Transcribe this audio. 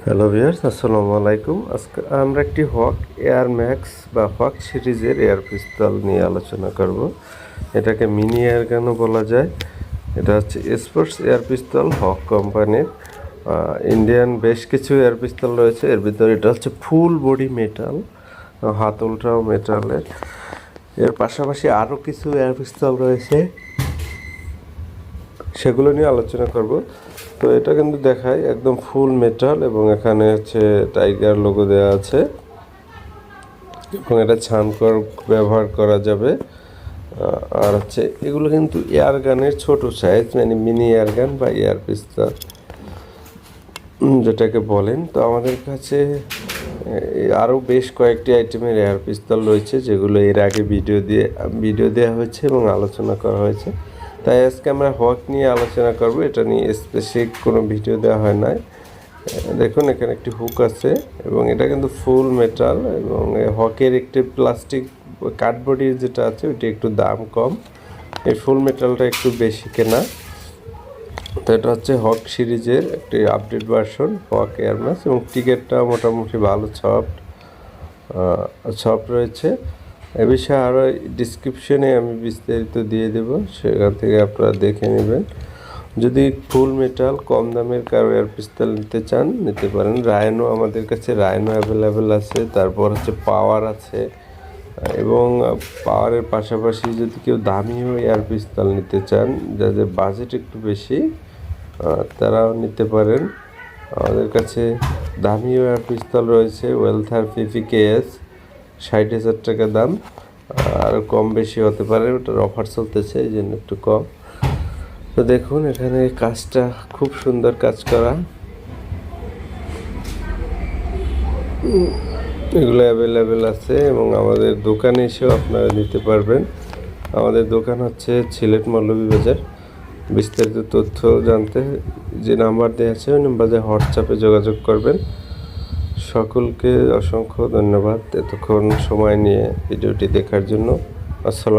Hello viewers, আসসালামু আলাইকুম। আজকে আমরা একটি হক এয়ার ম্যাক্স বা হক সিরিজের এয়ার পিস্তল নিয়ে আলোচনা করব। এটাকে মিনি এয়ার গানও বলা যায়। এটা হচ্ছে স্পোর্টস এয়ার পিস্তল হক কোম্পানির। ইন্ডিয়ান বেশ কিছু এয়ার পিস্তল রয়েছে, এর ভিতরে এটা হচ্ছে ফুল বডি মেটাল, হাতলটাও মেটালের। এর পাশাপাশি আরও কিছু এয়ার পিস্তল রয়েছে, সেগুলো নিয়ে আলোচনা করব। তো এটা কিন্তু দেখায় একদম ফুল মেটাল এবং এখানে হচ্ছে টাইগার লোগো দেওয়া আছে এবং এটা ছানকর ব্যবহার করা যাবে। আর হচ্ছে এগুলো কিন্তু এয়ার গানের ছোট সাইজ, মানে মিনি এয়ার গান বা এয়ার পিস্তল যেটাকে বলেন। তো আমাদের কাছে আরও বেশ কয়েকটি আইটেমের এয়ার পিস্তল রয়েছে, যেগুলো এর আগে ভিডিও দেওয়া হয়েছে এবং আলোচনা করা হয়েছে। তাই আজকে আমরা হক নিয়ে আলোচনা করব। এটা নিয়ে স্পেসিফিক কোনো ভিডিও দেওয়া হয় নাই। দেখুন এখানে একটি হুক আছে এবং এটা কিন্তু ফুল মেটাল, এবং হকের একটি প্লাস্টিক কার্ডবোর্ডের যেটা আছে ওইটা একটু দাম কম, এই ফুল মেটালটা একটু বেশি কেনা। তো এটা হচ্ছে হক সিরিজের একটি আপডেট ভার্সন হক এয়ারম্যাক্স, এবং টিকেটটা মোটামুটি ভালো সফট রয়েছে। এ বিষয়ে আরও ডিসক্রিপশনে আমি বিস্তারিত দিয়ে দেব, সেখান থেকে আপনারা দেখে নেবেন। যদি ফুল মেটাল কম দামের কারো এয়ার পিস্তল নিতে চান নিতে পারেন। রায়নো, আমাদের কাছে রায়নো অ্যাভেলেবেল আছে। তারপর হচ্ছে পাওয়ার আছে, এবং পাওয়ারের পাশাপাশি যদি কেউ দামিও এয়ার পিস্তল নিতে চান, যাদের বাজেট একটু বেশি, তারাও নিতে পারেন। আমাদের কাছে দামিও এয়ার পিস্তল রয়েছে, ওয়েলথার PPKS 60,000 টাকা দাম, আর কম বেশি হতে পারে, ওটার অফার চলতেছে এই জন্য একটু কম। তো দেখুন এখানে কাজটা খুব সুন্দর কাজ করা, এগুলো অ্যাভেলেবেল আছে এবং আমাদের দোকানে এসেও আপনারা নিতে পারবেন। আমাদের দোকান হচ্ছে সিলেট মৌলভীবাজার। বিস্তারিত তথ্য জানতে যে নাম্বার দেওয়া আছে ওই নাম্বারে হোয়াটসঅ্যাপে যোগাযোগ করবেন। সকলকে অসংখ্য ধন্যবাদ এতক্ষণ সময় নিয়ে ভিডিওটি দেখার জন্য। আসসালাম।